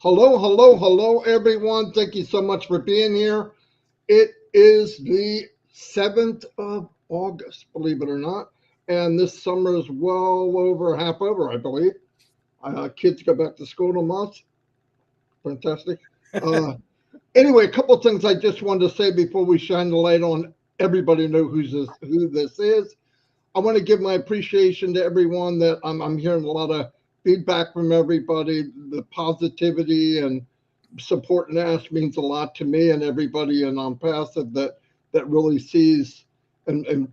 Hello, hello, hello, everyone. Thank you so much for being here. It is the 7th of August, believe it or not. And this summer is well over half over, I believe. Kids go back to school in a month. Fantastic. Uh, anyway, a couple of things I just wanted to say before we shine the light on everybody know who this is. I want to give my appreciation to everyone that I'm hearing a lot of feedback from everybody. The positivity and support and ask means a lot to me and everybody in ONPASSIVE that really sees and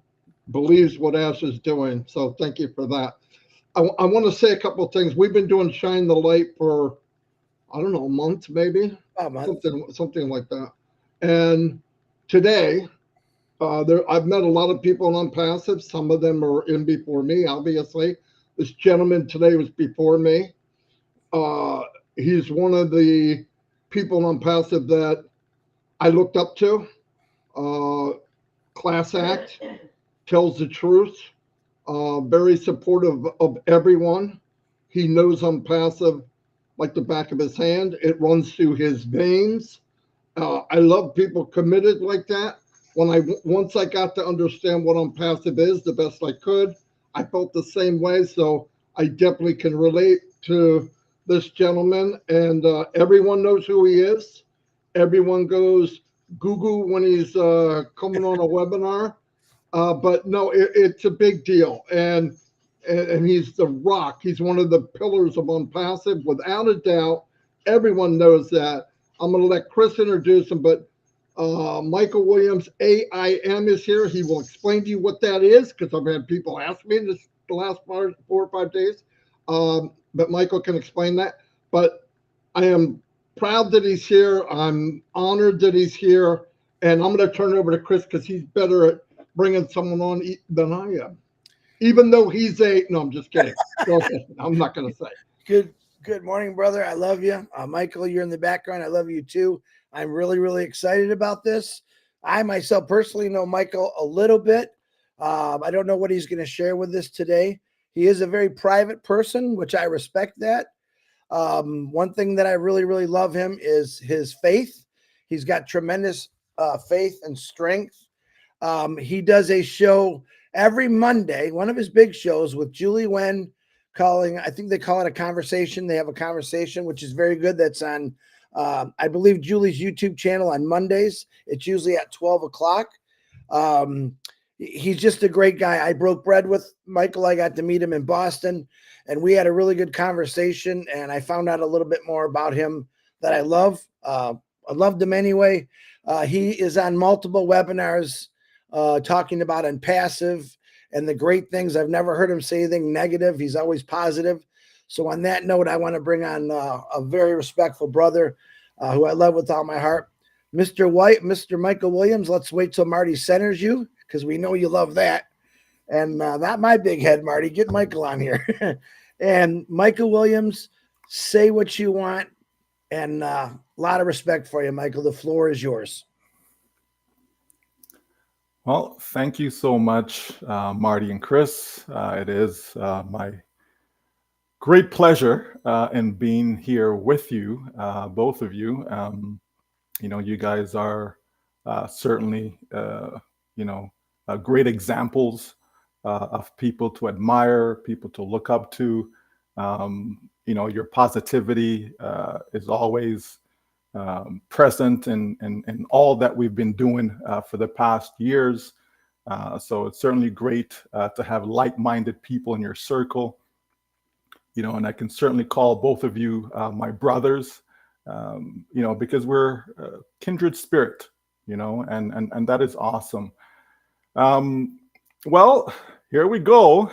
believes what Ash is doing. So thank you for that. I want to say a couple of things. We've been doing Shine the Light for, I don't know, a month maybe, A month. something like that. And today, I've met a lot of people on Passive. Some of them are in before me, obviously. This gentleman today was before me. Uh, he's one of the people on Passive that I looked up to. Uh, Class act, tells the truth, very supportive of everyone. He knows I'm passive like the back of his hand. It runs through his veins. I love people committed like that. Once I got to understand what ONPASSIVE is the best I could, I felt the same way. So I definitely can relate to this gentleman, and everyone knows who he is. Everyone goes Google when he's coming on a webinar. But no, it's a big deal, and he's the rock. He's one of the pillars of ONPASSIVE, without a doubt. Everyone knows that. I'm going to let Chris introduce him, but Michael Williams, AIM, is here. He will explain to you what that is because I've had people ask me this the last 4 or 5 days. But Michael can explain that. But I am proud that he's here. I'm honored that he's here. And I'm going to turn it over to Chris because he's better at bringing someone on than I am. Even though he's no, I'm just kidding. Go ahead. I'm not going to say. Good morning, brother. I love you. Michael, you're in the background. I love you too. I'm really excited about this. I myself personally know Michael a little bit. I don't know what he's going to share with us today. He is a very private person, which I respect that. One thing that I really love him is his faith. He's got tremendous faith and strength. He does a show every Monday, one of his big shows with Julie Wen, I think they call it a conversation. They have a conversation, which is very good. That's on, I believe, Julie's YouTube channel on Mondays. It's usually at 12 o'clock. He's just a great guy. I broke bread with Michael. I got to meet him in Boston, and we had a really good conversation, and I found out a little bit more about him that I love. I loved him anyway. He is on multiple webinars talking about ONPASSIVE and the great things. I've never heard him say anything negative. He's always positive. So on that note, I want to bring on a very respectful brother who I love with all my heart, Mr. Michael Williams. Let's wait till Marty centers you because we know you love that. And not my big head, Marty. Get Michael on here. And Michael Williams, say what you want. And a lot of respect for you, Michael. The floor is yours. Well, thank you so much, Marty and Chris. It is my great pleasure in being here with you, both of you. You guys are certainly, great examples of people to admire, people to look up to. Your positivity is always present in all that we've been doing for the past years. So it's certainly great to have like-minded people in your circle. And I can certainly call both of you my brothers, because we're kindred spirit, and that is awesome. Well, here we go.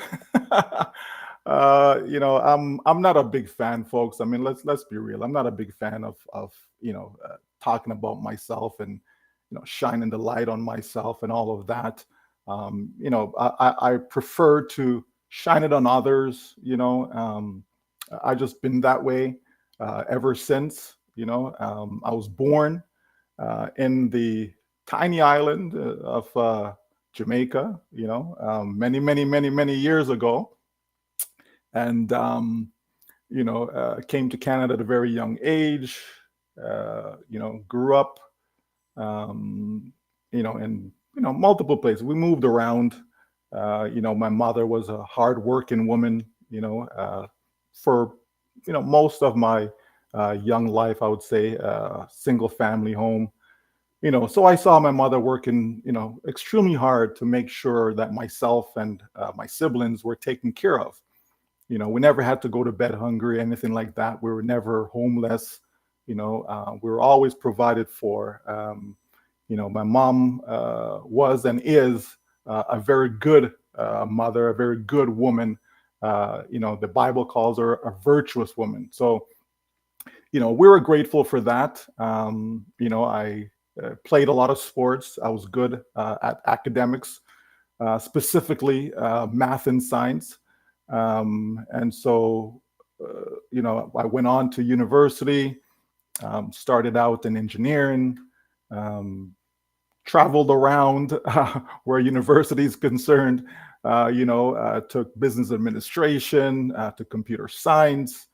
I'm not a big fan, folks. I mean, let's be real. I'm not a big fan of talking about myself and shining the light on myself and all of that. I prefer to shine it on others. I just been that way ever since. I was born in the tiny island of Jamaica. Many years ago. And came to Canada at a very young age, grew up, in, multiple places. We moved around. My mother was a hardworking woman, for, most of my young life, I would say, single family home. So I saw my mother working, extremely hard to make sure that myself and my siblings were taken care of. We never had to go to bed hungry, anything like that. We were never homeless. We were always provided for. My mom was and is a very good mother, a very good woman. The Bible calls her a virtuous woman. So, we were grateful for that. I played a lot of sports. I was good at academics, specifically math and science. And so, I went on to university, started out in engineering, traveled around where university is concerned, took business administration, to computer science,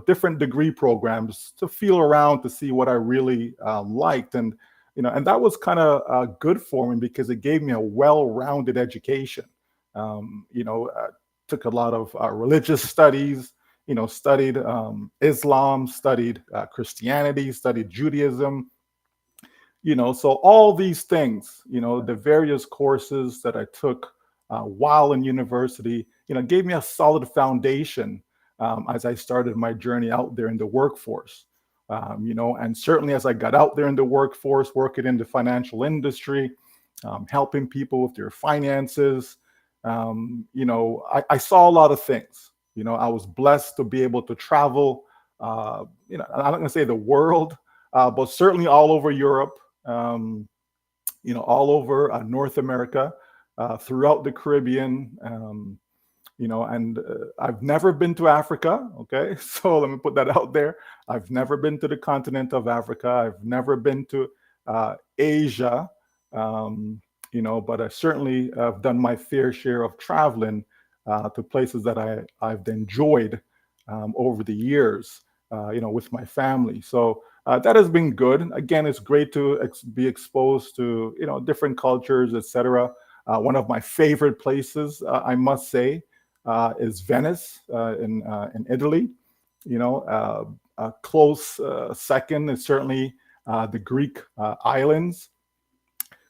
different degree programs to feel around to see what I really liked. And that was kind of good for me because it gave me a well-rounded education. Took a lot of religious studies, studied Islam, studied Christianity, studied Judaism, so all these things, the various courses that I took while in university, gave me a solid foundation as I started my journey out there in the workforce. And certainly as I got out there in the workforce, working in the financial industry, helping people with their finances, I saw a lot of things. I was blessed to be able to travel, I'm not going to say the world, but certainly all over Europe, all over North America, throughout the Caribbean, and I've never been to Africa. Okay, so let me put that out there. I've never been to the continent of Africa. I've never been to Asia, but I certainly have done my fair share of traveling to places that I've enjoyed over the years, with my family. So that has been good. Again, it's great to be exposed to different cultures, etc. One of my favorite places, I must say, is Venice in Italy. A close second is certainly the Greek islands.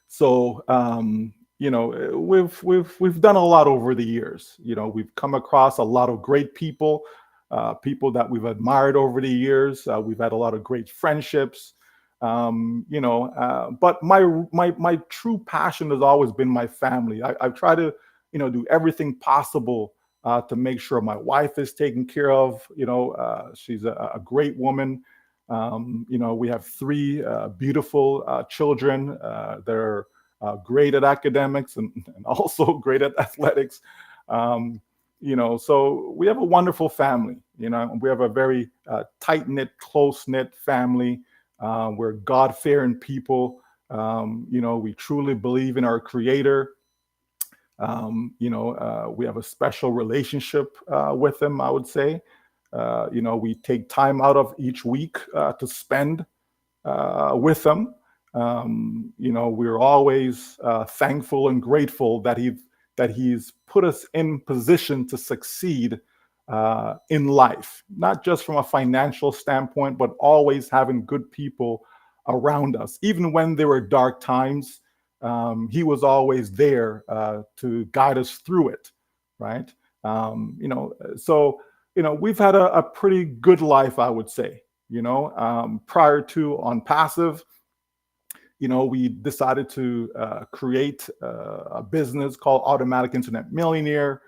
So we've done a lot over the years. We've come across a lot of great people. People that we've admired over the years. We've had a lot of great friendships, but my true passion has always been my family. I've tried to, do everything possible to make sure my wife is taken care of. She's a great woman. We have three beautiful children that are great at academics and also great at athletics. So we have a wonderful family. We have a very tight-knit, close-knit family. We're God-fearing people. We truly believe in our Creator. We have a special relationship with Him, I would say. We take time out of each week to spend with Him. We're always thankful and grateful that He's put us in position to succeed in life, not just from a financial standpoint, but always having good people around us. Even when there were dark times, He was always there to guide us through it, right? So we've had a pretty good life, I would say. Prior to ONPASSIVE, we decided to create a business called Automatic Internet Millionaire.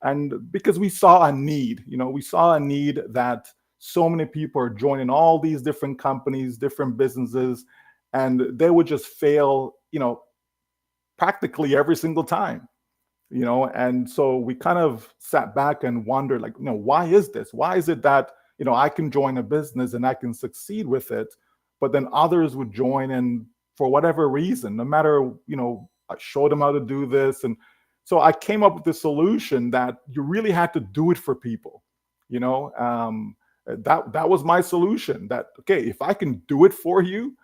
And because we saw a need, we saw a need that so many people are joining all these different companies, different businesses, and they would just fail, practically every single time, and so we kind of sat back and wondered, like, why is this? Why is it that, I can join a business and I can succeed with it, but then others would join and for whatever reason, no matter, I showed them how to do this. And so I came up with the solution that you really had to do it for people. That was my solution. That, okay, if I can do it for you,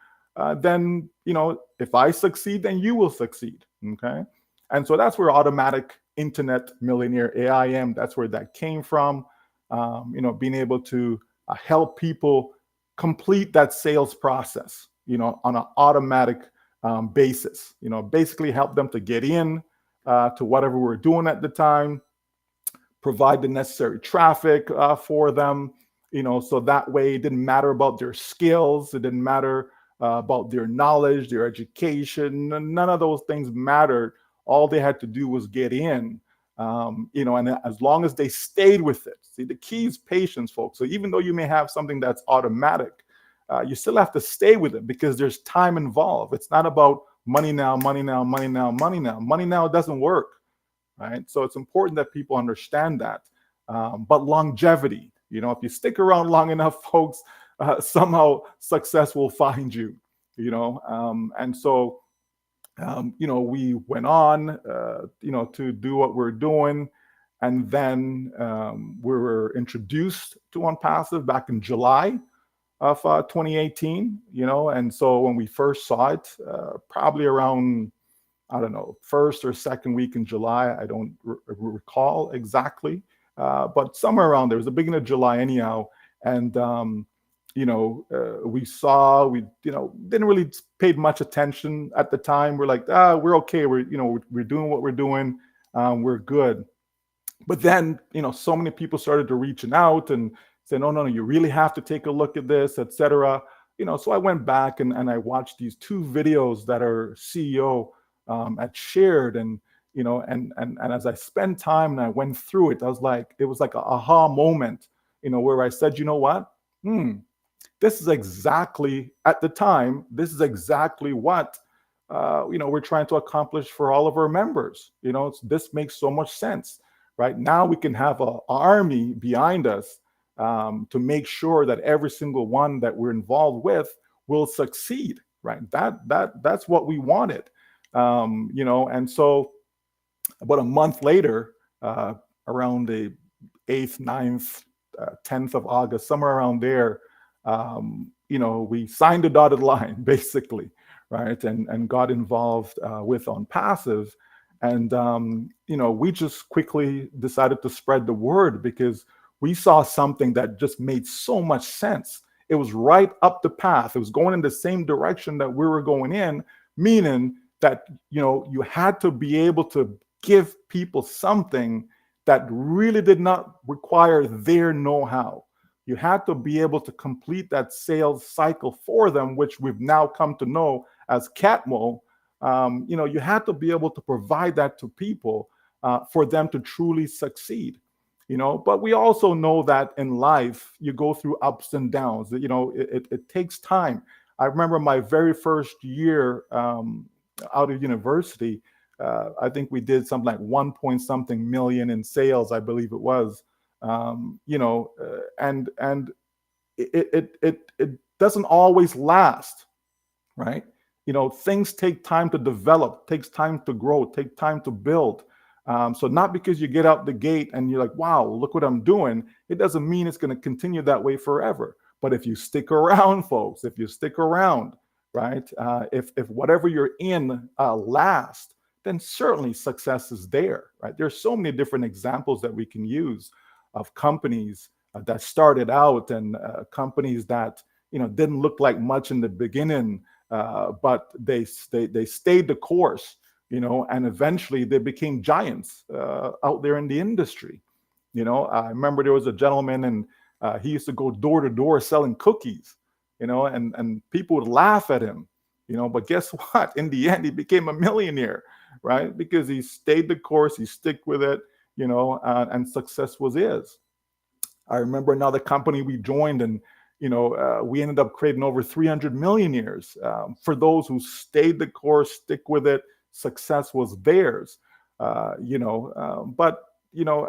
then if I succeed, then you will succeed. Okay, and so that's where automatic internet millionaire AIM. That's where that came from. Being able to help people complete that sales process, on an automatic basis. Basically help them to get in to whatever we're doing at the time, provide the necessary traffic for them, so that way it didn't matter about their skills, it didn't matter about their knowledge, their education, none of those things mattered. All they had to do was get in, and as long as they stayed with it. See, the key is patience, folks. So even though you may have something that's automatic, you still have to stay with it because there's time involved. It's not about money now, money now, money now, money now. Money now doesn't work. Right? So it's important that people understand that. But longevity, if you stick around long enough, folks, somehow success will find you, and so, we went on, to do what we're doing. And then we were introduced to ONPASSIVE back in July of 2018, and so when we first saw it, probably around, I don't know, first or second week in July. I don't recall exactly, but somewhere around there. It was the beginning of July anyhow. And, we saw, we didn't really pay much attention at the time. We're like, we're okay. We're doing what we're doing. We're good. But then, so many people started to reaching out and say, no, you really have to take a look at this, etc. So I went back and I watched these 2 videos that our CEO at shared, and as I spent time and I went through it, it was like a aha moment, where I said, you know what, this is exactly, at the time, this is exactly what we're trying to accomplish for all of our members. This makes so much sense. Right now we can have an army behind us to make sure that every single one that we're involved with will succeed. Right, that's what we wanted. And so about a month later, around the 8th, 9th, 10th of August, somewhere around there, we signed a dotted line, basically, right, and got involved with ONPASSIVE. And, we just quickly decided to spread the word because we saw something that just made so much sense. It was right up the path. It was going in the same direction that we were going in, meaning that you had to be able to give people something that really did not require their know-how. You had to be able to complete that sales cycle for them, which we've now come to know as CATMO. You had to be able to provide that to people for them to truly succeed. But we also know that in life you go through ups and downs. It takes time. I remember my very first year out of university, I think we did something like 1 point something million in sales, I believe it was. And it doesn't always last, right? Things take time to develop, takes time to grow, take time to build. So not because you get out the gate and you're like, wow, look what I'm doing, it doesn't mean it's going to continue that way forever. But if you stick around, folks, if you stick around, right, if whatever you're in lasts, then certainly success is there, right? There's so many different examples that we can use of companies that started out and companies that didn't look like much in the beginning, but they stayed the course, and eventually they became giants out there in the industry. I remember there was a gentleman, and he used to go door to door selling cookies, and people would laugh at him, but guess what? In the end, he became a millionaire, right? Because he stayed the course, he stuck with it, and success was his. I remember another company we joined, and we ended up creating over 300 millionaires. For those who stayed the course, stick with it, success was theirs. But at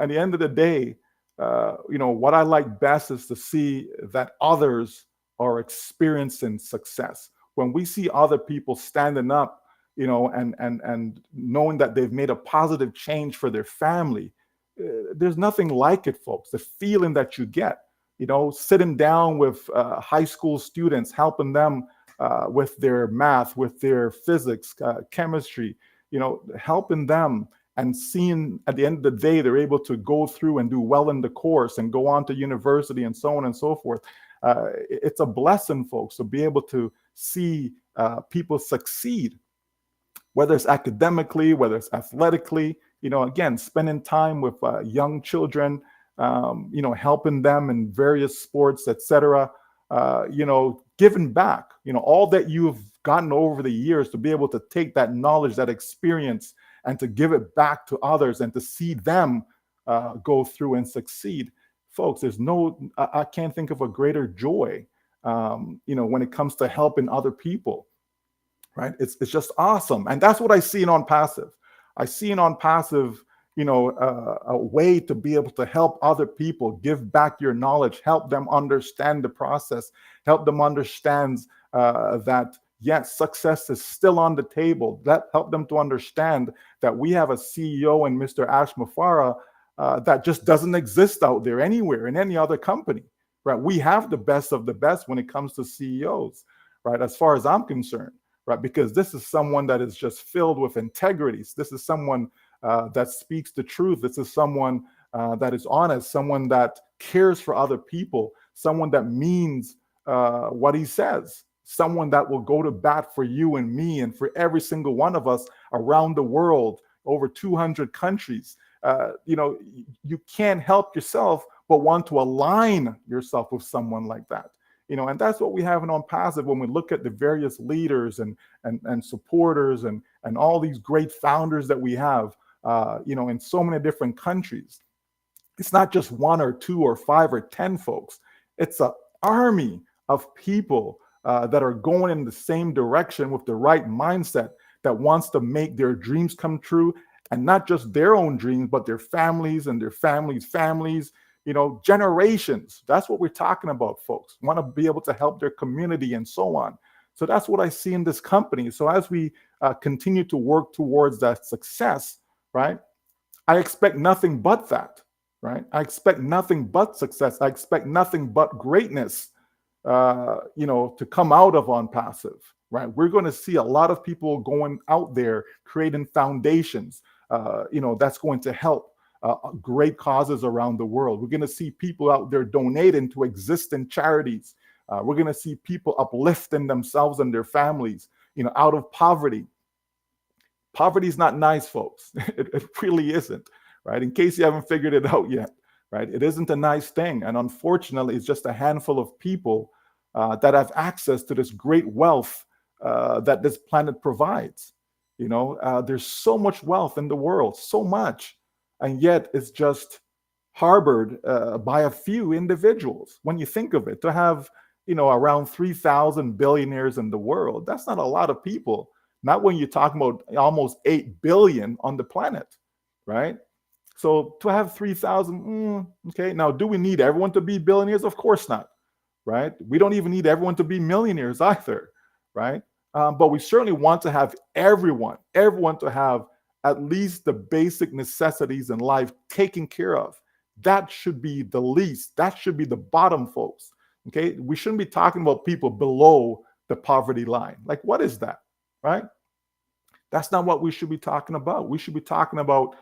the end of the day, what I like best is to see that others are experiencing success. When we see other people standing up, and knowing that they've made a positive change for their family, there's nothing like it, folks. The feeling that you get, sitting down with high school students, helping them with their math, with their physics, chemistry, helping them, and seeing at the end of the day they're able to go through and do well in the course and go on to university and so on and so forth. It's a blessing, folks, to be able to see people succeed, whether it's academically, whether it's athletically, again, spending time with young children, helping them in various sports, etc. Giving back, all that you've gotten over the years, to be able to take that knowledge, that experience, and to give it back to others and to see them go through and succeed. Folks, I can't think of a greater joy, when it comes to helping other people, right? It's just awesome. And that's what I see in ONPASSIVE. I see in ONPASSIVE, a way to be able to help other people, give back your knowledge, help them understand the process, help them understand that, yes, success is still on the table. Help them to understand that we have a CEO in Mr. Ash Mufara that just doesn't exist out there anywhere in any other company, right? We have the best of the best when it comes to CEOs, right? As far as I'm concerned, right? Because this is someone that is just filled with integrity. This is someone that speaks the truth. This is someone that is honest, someone that cares for other people, someone that means what he says, someone that will go to bat for you and me and for every single one of us around the world, over 200 countries. You can't help yourself but want to align yourself with someone like that. And that's what we have in ONPASSIVE when we look at the various leaders and supporters and all these great founders that we have, in so many different countries. It's not just 1 or 2 or 5 or 10 folks. It's an army of people that are going in the same direction with the right mindset, that wants to make their dreams come true, and not just their own dreams, but their families and their families' families, generations. That's what we're talking about, folks. Want to be able to help their community and so on. So that's what I see in this company. So as we continue to work towards that success, right, I expect nothing but that, right? I expect nothing but success. I expect nothing but greatness, to come out of ONPASSIVE, right? We're going to see a lot of people going out there creating foundations, that's going to help great causes around the world. We're going to see people out there donating to existing charities. We're going to see people uplifting themselves and their families, out of poverty. Poverty is not nice, folks. It really isn't, right? In case you haven't figured it out yet, right? It isn't a nice thing. And unfortunately, it's just a handful of people that have access to this great wealth that this planet provides. There's so much wealth in the world, so much. And yet it's just harbored by a few individuals. When you think of it, to have, around 3,000 billionaires in the world, that's not a lot of people. Not when you're talking about almost 8 billion on the planet, right? So to have 3,000, okay. Now, do we need everyone to be billionaires? Of course not, right? We don't even need everyone to be millionaires either, right? But we certainly want to have everyone to have at least the basic necessities in life taken care of. That should be the least. That should be the bottom, folks. Okay, we shouldn't be talking about people below the poverty line. Like, what is that, right? That's not what we should be talking about. We should be talking about,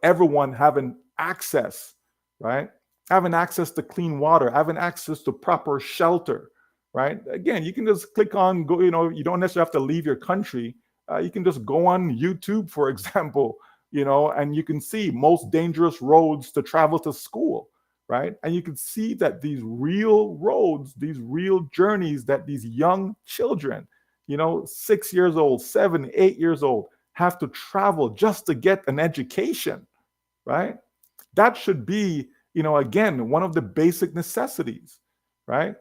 everyone having access, right? Having access to clean water, having access to proper shelter, right? Again, you can just click on, go, you don't necessarily have to leave your country. You can just go on YouTube, for example, and you can see most dangerous roads to travel to school, right? And you can see that these real roads, these real journeys that these young children, 6 years old, 7, 8 years old, have to travel just to get an education, right? That should be, again, one of the basic necessities, right?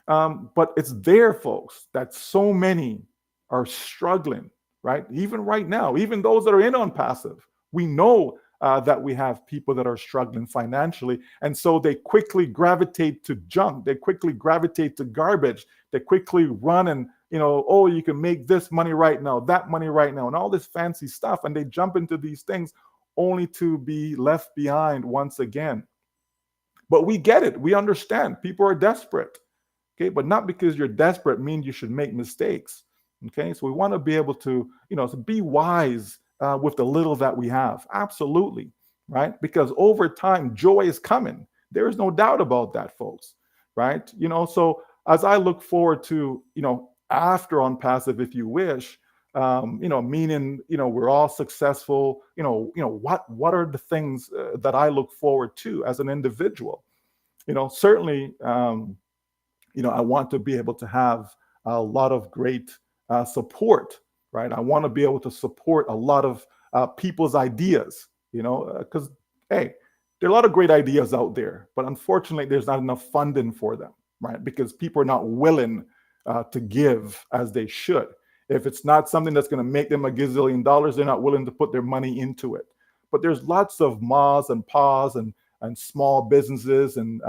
But it's there, folks, that so many are struggling, right? Even right now, even those that are in ONPASSIVE, we know that we have people that are struggling financially. And so they quickly gravitate to junk. They quickly gravitate to garbage. They quickly run and, oh, you can make this money right now, that money right now, and all this fancy stuff. And they jump into these things only to be left behind once again. But we get it. We understand. People are desperate. Okay, but not because you're desperate means you should make mistakes. Okay, so we want to be able to, to be wise with the little that we have. Absolutely, right? Because over time, joy is coming. There is no doubt about that, folks. Right? So as I look forward to, after ONPASSIVE, if you wish, meaning, we're all successful. What are the things that I look forward to as an individual? Certainly. I want to be able to have a lot of great support, right? I want to be able to support a lot of people's ideas, because, hey, there are a lot of great ideas out there, but unfortunately, there's not enough funding for them, right? Because people are not willing to give as they should. If it's not something that's going to make them $1 gazillion, they're not willing to put their money into it. But there's lots of mas and pas and small businesses and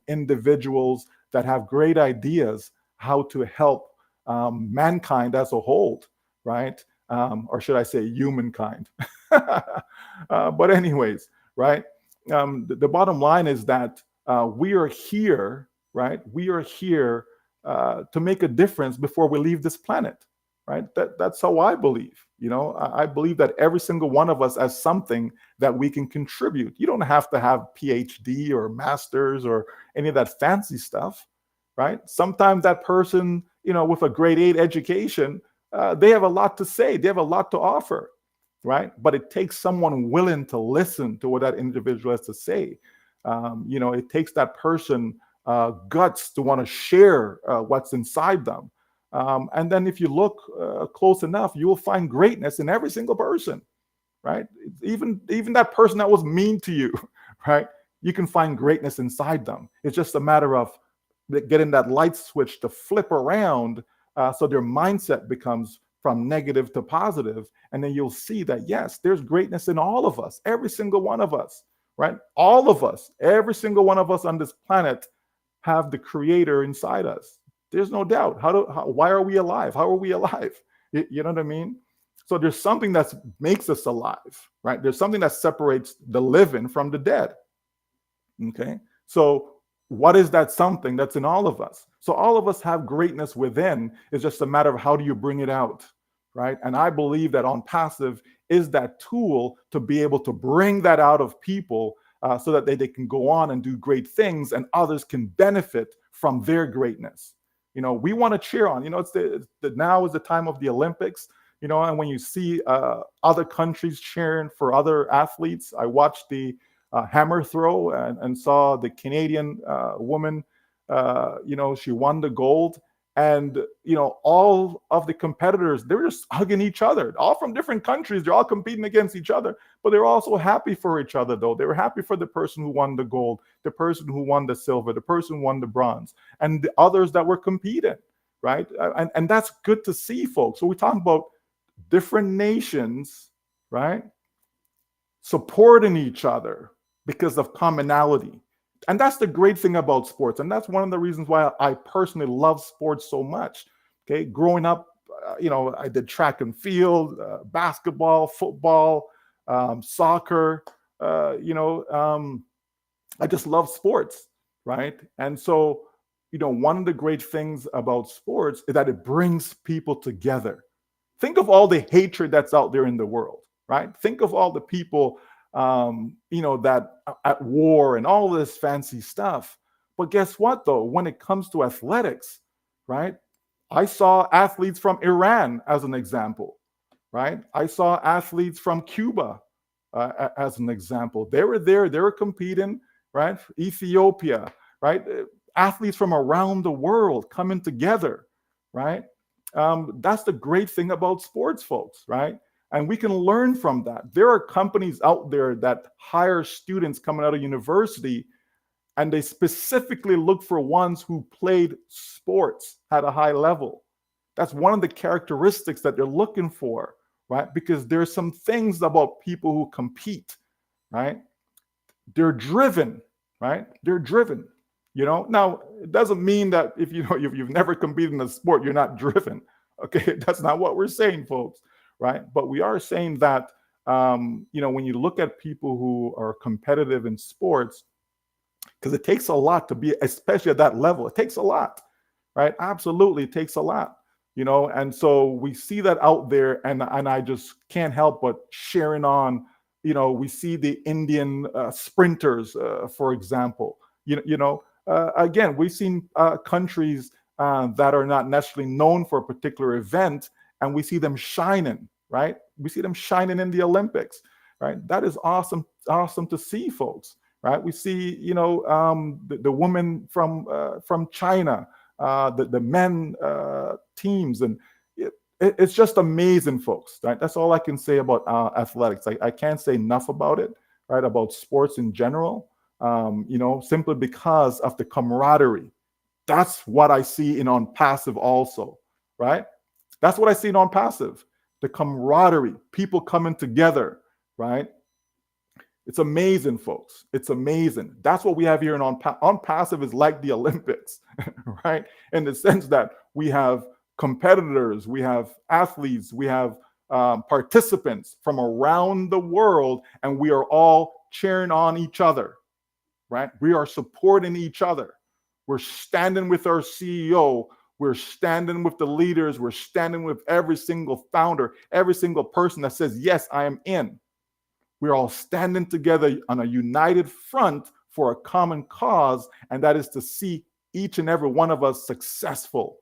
individuals that have great ideas how to help mankind as a whole, right? Or should I say humankind? But anyways, right? The bottom line is that we are here, right? We are here to make a difference before we leave this planet, right? That's how I believe. I believe that every single one of us has something that we can contribute. You don't have to have PhD or masters or any of that fancy stuff, right? Sometimes that person, with a grade 8 education, they have a lot to say. They have a lot to offer, right? But it takes someone willing to listen to what that individual has to say. It takes that person guts to want to share what's inside them. And then if you look close enough, you will find greatness in every single person, right? Even that person that was mean to you, right? You can find greatness inside them. It's just a matter of getting that light switch to flip around so their mindset becomes from negative to positive. And then you'll see that, yes, there's greatness in all of us, every single one of us, right? All of us, every single one of us on this planet have the creator inside us. There's no doubt. Why are we alive? How are we alive? You know what I mean? So there's something that makes us alive, right? There's something that separates the living from the dead. Okay. So what is that something that's in all of us? So all of us have greatness within. It's just a matter of how do you bring it out, right? And I believe that ONPASSIVE is that tool to be able to bring that out of people so that they can go on and do great things and others can benefit from their greatness. We want to cheer on, now is the time of the Olympics, and when you see other countries cheering for other athletes. I watched the hammer throw and saw the Canadian woman, she won the gold. And, all of the competitors, they were just hugging each other, all from different countries. They're all competing against each other, but they're also happy for each other, though. They were happy for the person who won the gold, the person who won the silver, the person who won the bronze, and the others that were competing, right? And that's good to see, folks. So we're talking about different nations, right, supporting each other because of commonality. And that's the great thing about sports. And that's one of the reasons why I personally love sports so much. Okay. Growing up, I did track and field, basketball, football, soccer, I just love sports. Right. And so, one of the great things about sports is that it brings people together. Think of all the hatred that's out there in the world, right? Think of all the people that at war and all this fancy stuff. But guess what, though? When it comes to athletics, right? I saw athletes from Iran as an example, right? I saw athletes from Cuba as an example. They were there, they were competing, right? Ethiopia, right? Athletes from around the world coming together, right? That's the great thing about sports, folks, right? And we can learn from that. There are companies out there that hire students coming out of university, and they specifically look for ones who played sports at a high level. That's one of the characteristics that they're looking for, right? Because there's some things about people who compete, right? They're driven, right? They're driven. Now it doesn't mean that if you've never competed in a sport, you're not driven. Okay, that's not what we're saying, folks. Right? But we are saying that when you look at people who are competitive in sports, because it takes a lot to be, especially at that level, it takes a lot, right? Absolutely, it takes a lot, and so we see that out there, and I just can't help but sharing on, we see the Indian sprinters, for example, again, we've seen countries that are not necessarily known for a particular event, and we see them shining, right? We see them shining in the Olympics, right? That is awesome to see, folks, right? We see, the women from China, the men teams, and it's just amazing, folks, right? That's all I can say about athletics. I can't say enough about it, right? About sports in general, simply because of the camaraderie. That's what I see in ONPASSIVE also, right? That's what I see in ONPASSIVE, the camaraderie, people coming together, right? It's amazing, folks. It's amazing. That's what we have here in ONPASSIVE is like the Olympics, right? In the sense that we have competitors, we have athletes, we have participants from around the world, and we are all cheering on each other, right? We are supporting each other. We're standing with our CEO. We're standing with the leaders. We're standing with every single founder, every single person that says, yes, I am in. We're all standing together on a united front for a common cause, and that is to see each and every one of us successful.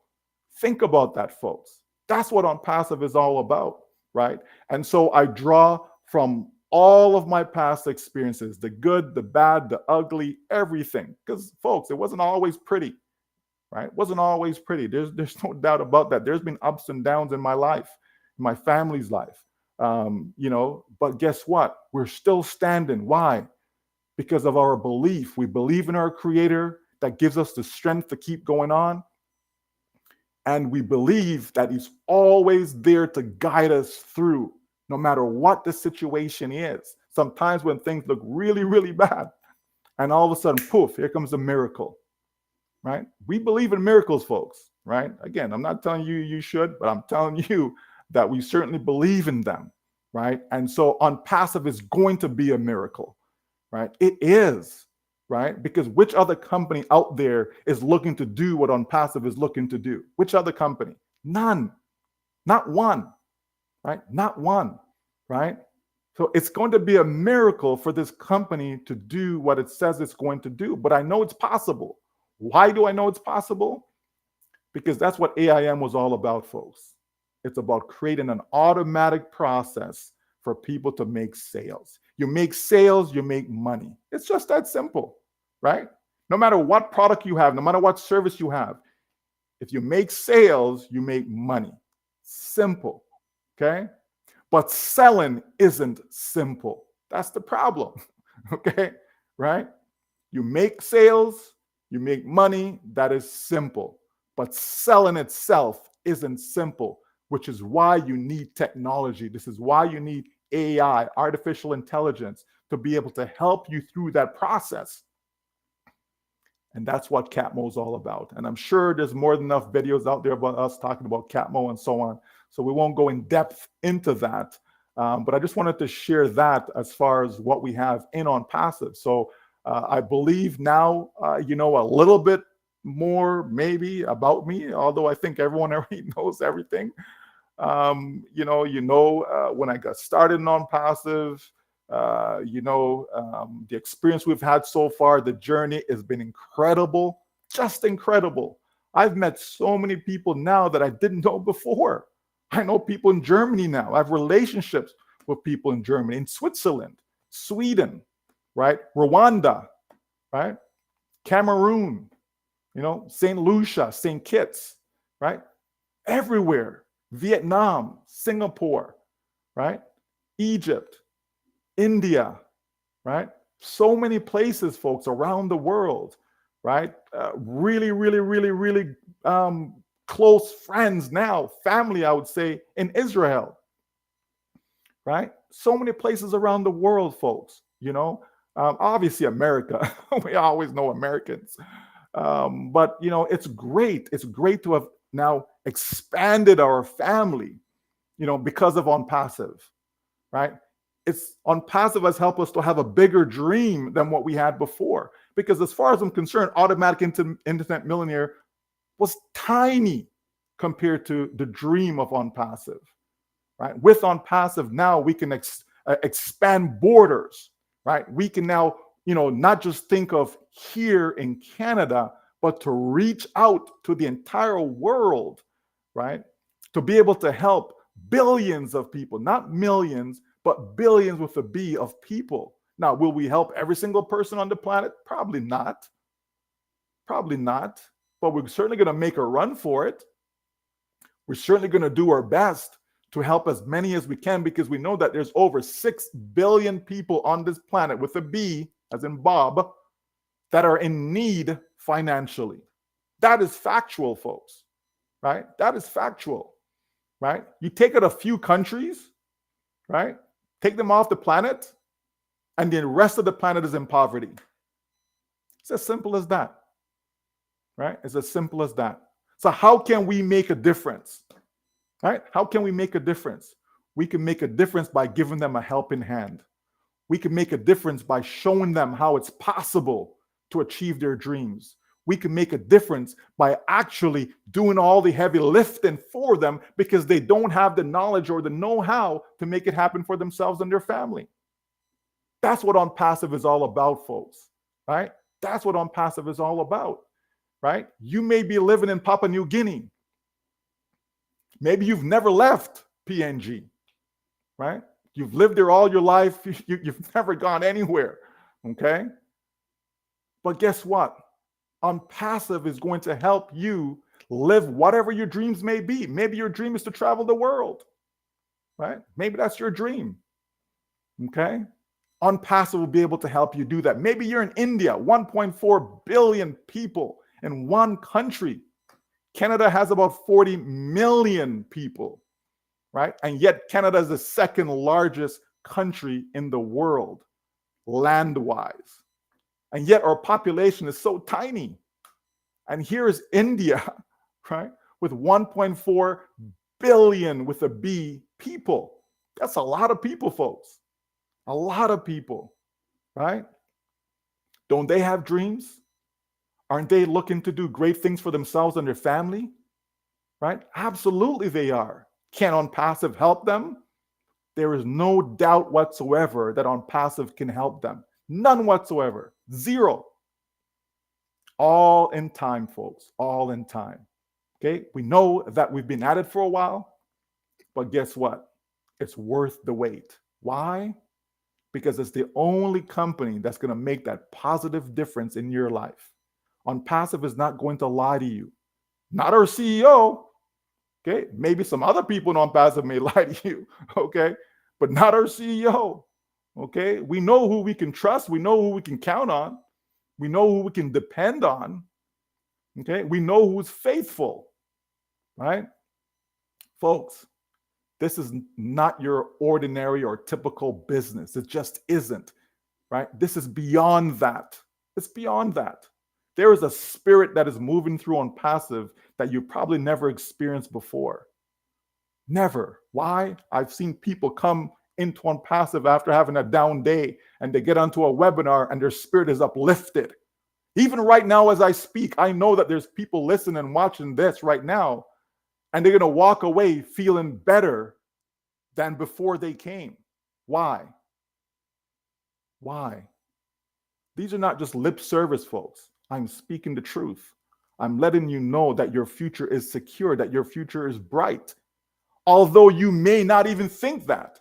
Think about that, folks. That's what ONPASSIVE is all about, right? And so I draw from all of my past experiences, the good, the bad, the ugly, everything. Because, folks, it wasn't always pretty, right? It wasn't always pretty. There's no doubt about that. There's been ups and downs in my life, in my family's life. But guess what? We're still standing. Why? Because of our belief. We believe in our Creator that gives us the strength to keep going on. And we believe that He's always there to guide us through, no matter what the situation is. Sometimes when things look really, really bad, and all of a sudden, poof, here comes a miracle, right? We believe in miracles, folks, right? Again, I'm not telling you you should, but I'm telling you that we certainly believe in them, right? And so ONPASSIVE is going to be a miracle, right? It is, right? Because which other company out there is looking to do what ONPASSIVE is looking to do? Which other company? None. Not one, right? Not one, right? So it's going to be a miracle for this company to do what it says it's going to do, but I know it's possible. Why do I know it's possible? Because that's what AIM was all about, folks. It's about creating an automatic process for people to make sales. You make sales, you make money. It's just that simple, right? No matter what product you have, no matter what service you have, if you make sales, you make money. Simple, okay? But selling isn't simple. That's the problem, okay? Right? You make sales, you make money, that is simple. But selling itself isn't simple, which is why you need technology. This is why you need AI, artificial intelligence, to be able to help you through that process. And that's what Capmo is all about. And I'm sure there's more than enough videos out there about us talking about Capmo and so on. So we won't go in depth into that. But I just wanted to share that as far as what we have in ONPASSIVE. So I believe now you know a little bit more maybe about me, although I think everyone already knows everything. When I got started in ONPASSIVE, the experience we've had so far, the journey has been incredible, just incredible. I've met so many people now that I didn't know before. I know people in Germany now. I have relationships with people in Germany, in Switzerland, Sweden, right? Rwanda, right? Cameroon, St. Lucia, St. Kitts, right? Everywhere. Vietnam, Singapore, right? Egypt, India, right? So many places, folks, around the world, right? Really, really, really, really close friends now, family, I would say, in Israel, right? So many places around the world, folks, obviously America, we always know Americans. But, it's great. It's great to have now expanded our family, because of ONPASSIVE, right? it's on passive has helped us to have a bigger dream than what we had before. Because as far as I'm concerned, automatic internet millionaire was tiny compared to the dream of on passive, right? With on passive, now we can expand borders, right? We can now, not just think of here in Canada, but to reach out to the entire world, right? To be able to help billions of people, not millions, but billions with a B of people. Now, will we help every single person on the planet? Probably not. Probably not. But we're certainly going to make a run for it. We're certainly going to do our best to help as many as we can, because we know that there's over 6 billion people on this planet with a B, as in Bob, that are in need financially. That is factual, folks, right? That is factual, right? You take out a few countries, right? Take them off the planet, and the rest of the planet is in poverty. It's as simple as that, right? It's as simple as that. So how can we make a difference, right? How can we make a difference? We can make a difference by giving them a helping hand. We can make a difference by showing them how it's possible to achieve their dreams. We can make a difference by actually doing all the heavy lifting for them, because they don't have the knowledge or the know-how to make it happen for themselves and their family. That's what on passive is all about, folks, right? That's what on passive is all about, right? You may be living in Papua New Guinea. Maybe you've never left PNG, right? You've lived there all your life. You've never gone anywhere, okay? But guess what? On passive is going to help you live whatever your dreams may be. Maybe your dream is to travel the world, right? Maybe that's your dream, okay? On passive will be able to help you do that. Maybe you're in India, 1.4 billion people in one country. Canada has about 40 million people, right? And yet Canada is the second largest country in the world, land-wise. And yet our population is so tiny. And here is India, right? With 1.4 billion with a B people. That's a lot of people, folks. A lot of people, right? Don't they have dreams? Aren't they looking to do great things for themselves and their family? Right? Absolutely they are. Can on passive help them? There is no doubt whatsoever that on passive can help them. None whatsoever. Zero. All in time, folks. All in time. Okay? We know that we've been at it for a while, but guess what? It's worth the wait. Why? Because it's the only company that's going to make that positive difference in your life. On passive is not going to lie to you. Not our CEO. Okay? Maybe some other people in on passive may lie to you. Okay? But not our CEO. Okay? We know who we can trust. We know who we can count on. We know who we can depend on. Okay? We know who's faithful. Right? Folks, this is not your ordinary or typical business. It just isn't. Right? This is beyond that. It's beyond that. There is a spirit that is moving through on passive that you probably never experienced before. Never. Why? I've seen people come into on passive after having a down day, and they get onto a webinar and their spirit is uplifted. Even right now as I speak, I know that there's people listening and watching this right now, and they're going to walk away feeling better than before they came. Why? Why? These are not just lip service, folks. I'm speaking the truth. I'm letting you know that your future is secure, that your future is bright. Although you may not even think that.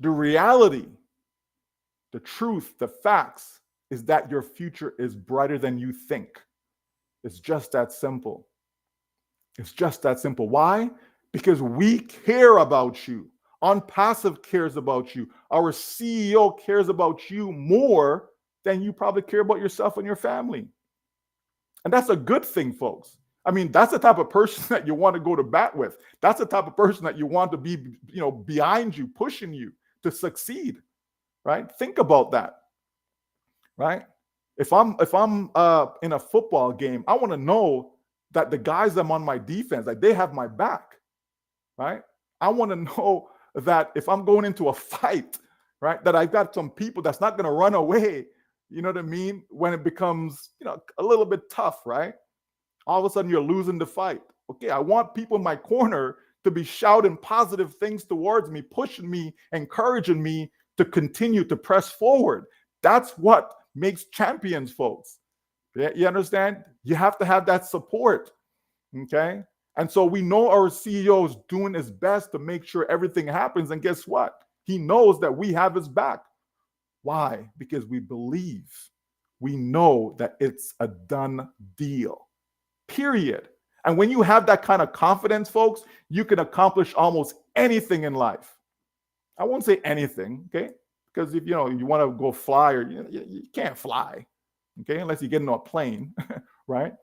The reality, the truth, the facts is that your future is brighter than you think. It's just that simple. It's just that simple. Why? Because we care about you. On passive cares about you. Our CEO cares about you more than you probably care about yourself and your family. And that's a good thing, folks. I mean, that's the type of person that you want to go to bat with. That's the type of person that you want to be, behind you, pushing you to succeed, right? Think about that, right? If I'm in a football game, I want to know that the guys that I'm on my defense, like they have my back, right? I want to know that if I'm going into a fight, right, that I've got some people that's not going to run away, you know what I mean? When it becomes, a little bit tough, right? All of a sudden you're losing the fight. Okay, I want people in my corner to be shouting positive things towards me, pushing me, encouraging me to continue to press forward. That's what makes champions, folks. You understand? You have to have that support. Okay. And so we know our CEO is doing his best to make sure everything happens. And guess what? He knows that we have his back. Why? Because we believe, we know that it's a done deal, period. And when you have that kind of confidence, folks, you can accomplish almost anything in life. I won't say anything, okay? Because if you want to go fly, or you can't fly, okay, unless you get into a plane, right?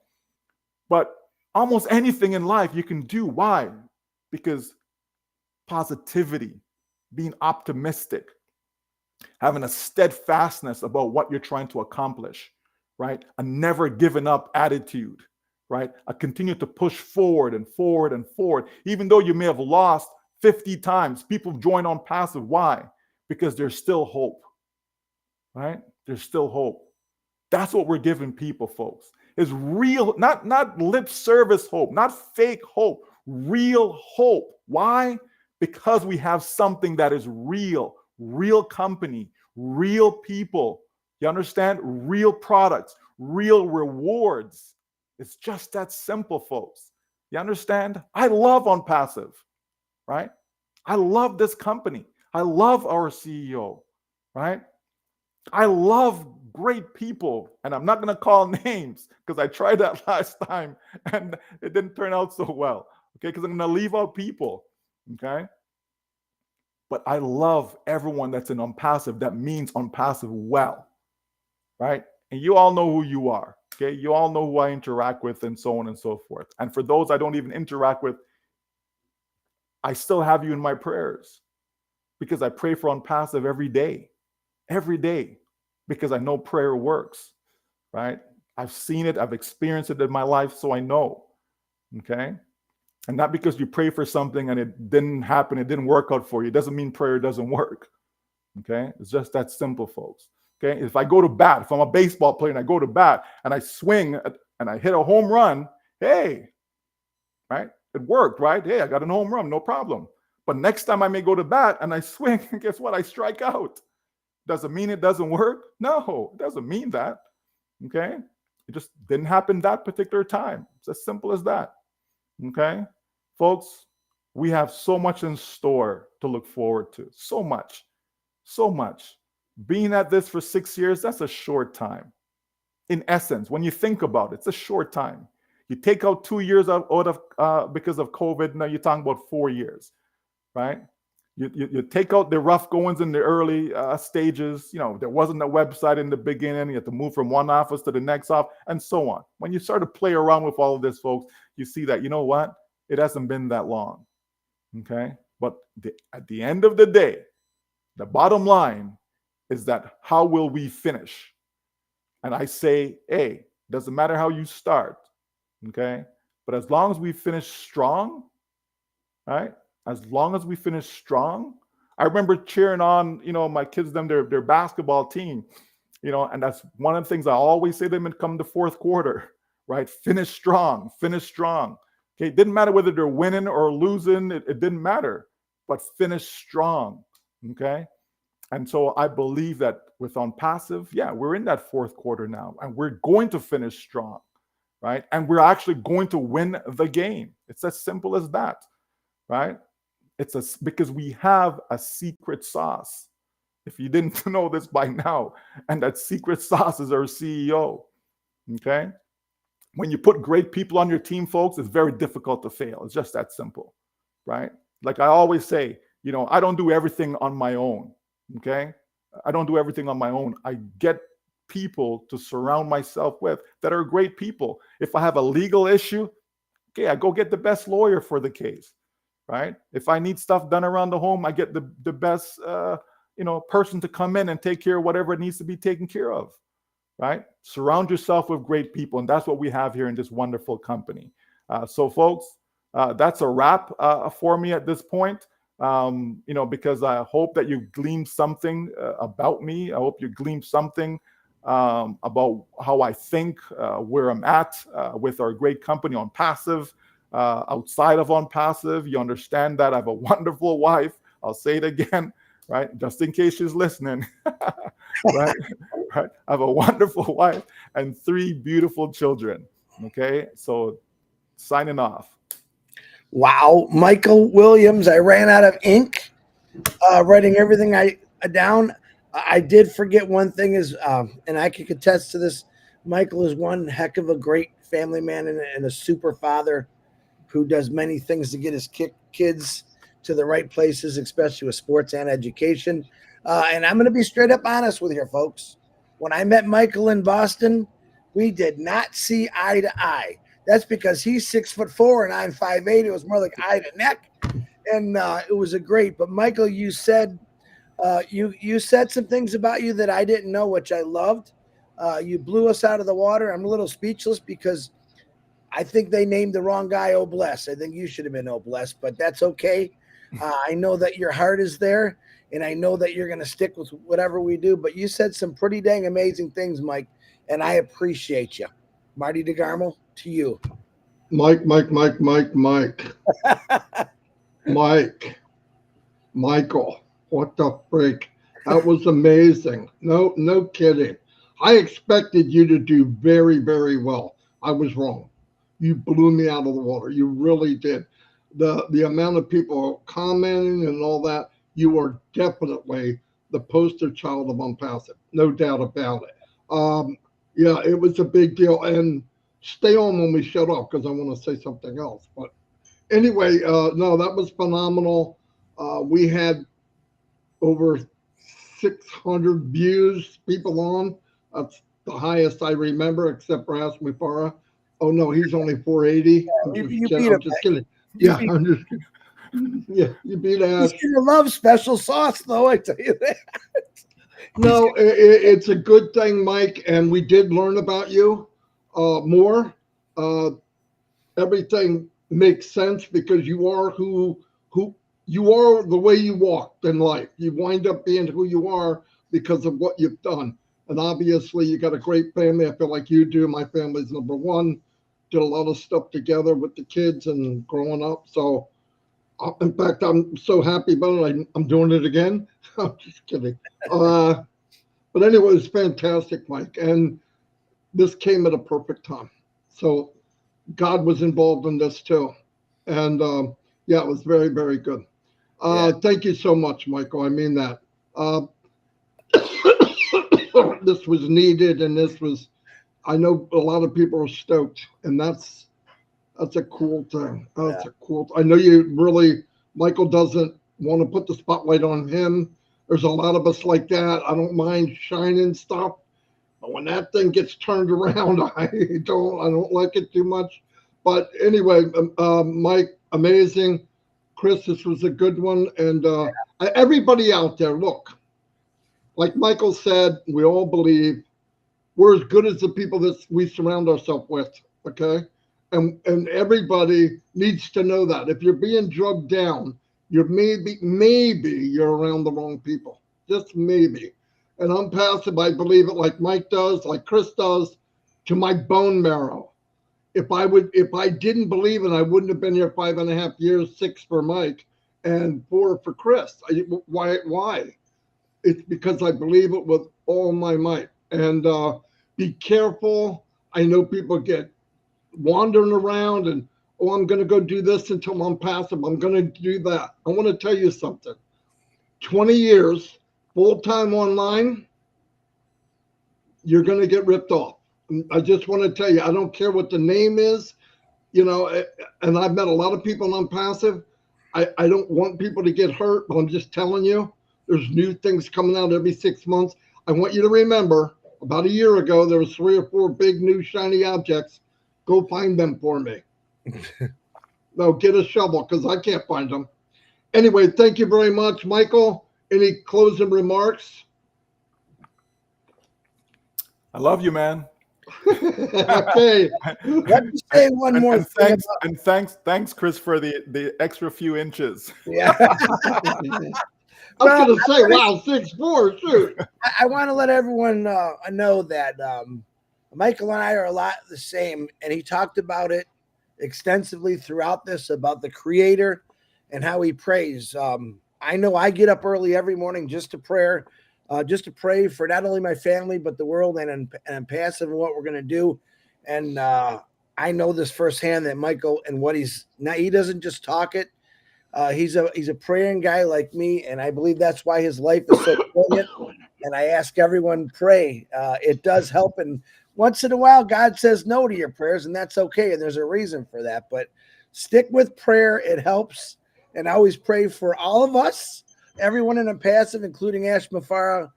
But almost anything in life you can do. Why? Because positivity, being optimistic, having a steadfastness about what you're trying to accomplish, right? A never giving up attitude, right? A continue to push forward and forward and forward. Even though you may have lost 50 times, people join ONPASSIVE. Why? Because there's still hope, right? There's still hope. That's what we're giving people, folks, is real, not lip service hope, not fake hope, real hope. Why? Because we have something that is real company, real people. You understand? Real products, real rewards. It's just that simple, folks. You understand? I love ONPASSIVE, right? I love this company. I love our CEO, right? I love great people, and I'm not going to call names because I tried that last time and it didn't turn out so well, okay? Because I'm going to leave out people, okay? But I love everyone that's in ONPASSIVE that means ONPASSIVE well, right? And you all know who you are, okay? You all know who I interact with and so on and so forth. And for those I don't even interact with, I still have you in my prayers because I pray for ONPASSIVE every day, because I know prayer works, right? I've seen it, I've experienced it in my life, so I know, okay? And not because you pray for something and it didn't happen, it didn't work out for you, it doesn't mean prayer doesn't work, okay? It's just that simple, folks, okay? If I go to bat, if I'm a baseball player and I go to bat and I swing and I hit a home run, hey, right? It worked, right? Hey, I got a home run, no problem. But next time I may go to bat and I swing, and guess what? I strike out. Does it mean it doesn't work? No, it doesn't mean that, okay? It just didn't happen that particular time. It's as simple as that, okay? Folks, we have so much in store to look forward to. So much. Being at this for 6 years, that's a short time. In essence, when you think about it, it's a short time. You take out 2 years out of because of COVID, now you're talking about 4 years, right? You take out the rough goings in the early stages. There wasn't a website in the beginning. You had to move from one office to the next office and so on. When you start to play around with all of this, folks, you see that, you know what? It hasn't been that long, okay? But at the end of the day, the bottom line is that how will we finish? And I say, hey, doesn't matter how you start, okay? But as long as we finish strong, right? As long as we finish strong, I remember cheering on, my kids, their basketball team, and that's one of the things I always say to them come the fourth quarter, right? Finish strong. Okay, it didn't matter whether they're winning or losing, it didn't matter, but finish strong, okay? And so I believe that with ONPASSIVE, yeah, we're in that fourth quarter now, and we're going to finish strong, right? And we're actually going to win the game. It's as simple as that, right? Because we have a secret sauce. If you didn't know this by now, and that secret sauce is our CEO, okay? When you put great people on your team, folks, it's very difficult to fail. It's just that simple, right? Like I always say, I don't do everything on my own, okay? I don't do everything on my own. I get people to surround myself with that are great people. If I have a legal issue, okay, I go get the best lawyer for the case, right? If I need stuff done around the home, I get the best, person to come in and take care of whatever it needs to be taken care of, right? Surround yourself with great people, and that's what we have here in this wonderful company. So folks, that's a wrap for me at this point. because I hope that you gleaned something about me. I hope you gleaned something about how I think, where I'm at with our great company ONPASSIVE. Outside of ONPASSIVE, you understand that I have a wonderful wife. I'll say it again, right? Just in case she's listening, right? Right. I have a wonderful wife and 3 beautiful children. Okay, so signing off. Wow, Michael Williams. I ran out of ink writing everything I down. I did forget one thing is, and I can contest to this. Michael is one heck of a great family man and a super father who does many things to get his kids to the right places, especially with sports and education. And I'm going to be straight up honest with you, folks. When I met Michael in Boston, we did not see eye to eye. That's because he's 6'4" and I'm 5'8". It was more like eye to neck, and it was a great. But Michael, you said you said some things about you that I didn't know, which I loved. You blew us out of the water. I'm a little speechless because I think they named the wrong guy Obless. I think you should have been Obless, but that's okay. I know that your heart is there, and I know that you're going to stick with whatever we do. But you said some pretty dang amazing things, Mike, and I appreciate you. Marty DeGarmo, to you. Mike. Michael, what the freak? That was amazing. No kidding. I expected you to do very, very well. I was wrong. You blew me out of the water. You really did. The amount of people commenting and all that, you are definitely the poster child of ONPASSIVE. No doubt about it. Yeah, it was a big deal. And stay on when we shut off because I want to say something else. But anyway, no, that was phenomenal. We had over 600 views, people on. That's the highest I remember, except for Asmi Farah. Oh no, he's only 480. I'm just kidding. Yeah, I'm just kidding. Yeah, you beat Ash. He's gonna love special sauce, though. I tell you that. No, it's a good thing, Mike, and we did learn about you more. Everything makes sense because you are who you are, the way you walked in life. You wind up being who you are because of what you've done. And obviously, you got a great family. I feel like you do. My family's number one. Did a lot of stuff together with the kids and growing up. So, in fact, I'm so happy about it. I'm doing it again. I'm just kidding. But anyway, it was fantastic, Mike. And this came at a perfect time. So, God was involved in this too. And yeah, it was very, very good. Thank you so much, Michael. I mean that. This was needed, and this was, I know a lot of people are stoked, and that's a cool thing. That's a cool. I know you really, Michael doesn't want to put the spotlight on him. There's a lot of us like that. I don't mind shining stuff, but when that thing gets turned around, I don't like it too much. But anyway, Mike, amazing. Chris, this was a good one. And everybody out there, look, like Michael said, we all believe we're as good as the people that we surround ourselves with, okay? And everybody needs to know that. If you're being drugged down, you're maybe you're around the wrong people. Just maybe. And ONPASSIVE, I believe it like Mike does, like Chris does, to my bone marrow. If I didn't believe it, I wouldn't have been here 5.5 years, 6 for Mike and 4 for Chris. Why? It's because I believe it with all my might. And be careful. I know people get wandering around and, oh, I'm going to go do this until I'm passive. I'm going to do that. I want to tell you something. 20 years, full-time online, you're going to get ripped off. I just want to tell you, I don't care what the name is, and I've met a lot of people on ONPASSIVE. I don't want people to get hurt, but I'm just telling you, there's new things coming out every 6 months. I want you to remember, about a year ago, there was 3 or 4 big new shiny objects. Go find them for me. No, get a shovel because I can't find them. Anyway, thank you very much, Michael. Any closing remarks? I love you, man. Okay. Let me say one more thing. Thanks, Chris, for the extra few inches. Yeah. I was going to say, wow, 6'4", shoot. I want to let everyone know that Michael and I are a lot the same, and he talked about it extensively throughout this, about the Creator and how he prays. I know I get up early every morning just to pray for not only my family but the world, and I'm passive in what we're going to do. And I know this firsthand, that Michael and what he doesn't just talk it. He's a praying guy like me, and I believe that's why his life is so brilliant. And I ask everyone, pray. It does help, and once in a while, God says no to your prayers, and that's okay. And there's a reason for that. But stick with prayer; it helps. And I always pray for all of us, everyone in a passive, including Ash Mafara,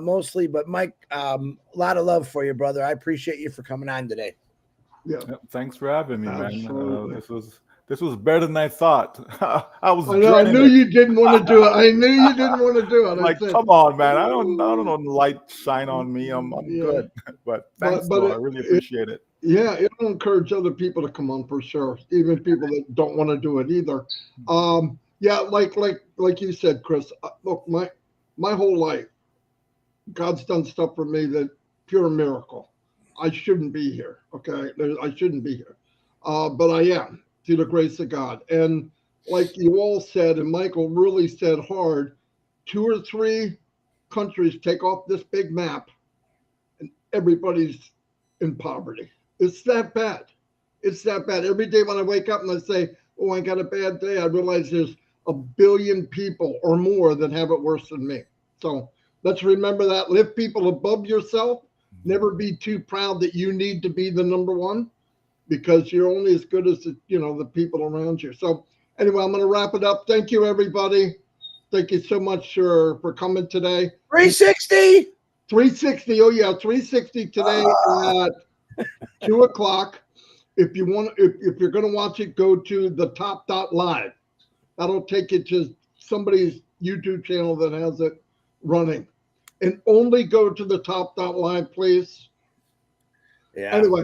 mostly. But Mike, a lot of love for you, brother. I appreciate you for coming on today. Yeah. Thanks for having me, Absolutely. man. This was better than I thought. I knew you didn't want to do it. I knew you didn't want to do it. Like, come on, man. I don't know light shine on me. I'm good. But thanks, though. I really appreciate it. Yeah, it'll encourage other people to come on for sure, even people that don't want to do it either. Yeah, like you said, Chris. Look, my whole life, God's done stuff for me that pure miracle. I shouldn't be here. Okay, I shouldn't be here, but I am, through the grace of God. And like you all said, and Michael really said hard, 2 or 3 countries take off this big map, and everybody's in poverty. It's that bad. It's that bad. Every day when I wake up and I say, oh, I got a bad day, I realize there's 1 billion people or more that have it worse than me. So let's remember that. Lift people above yourself. Never be too proud that you need to be the number one, because you're only as good as the people around you. So anyway, I'm going to wrap it up. Thank you, everybody. Thank you so much for coming today. 360. 360. Oh yeah, 360 today at 2 o'clock. If you're going to watch it, go to the top.live. That'll take you to somebody's YouTube channel that has it running. And only go to the top.live, please. Yeah. Anyway,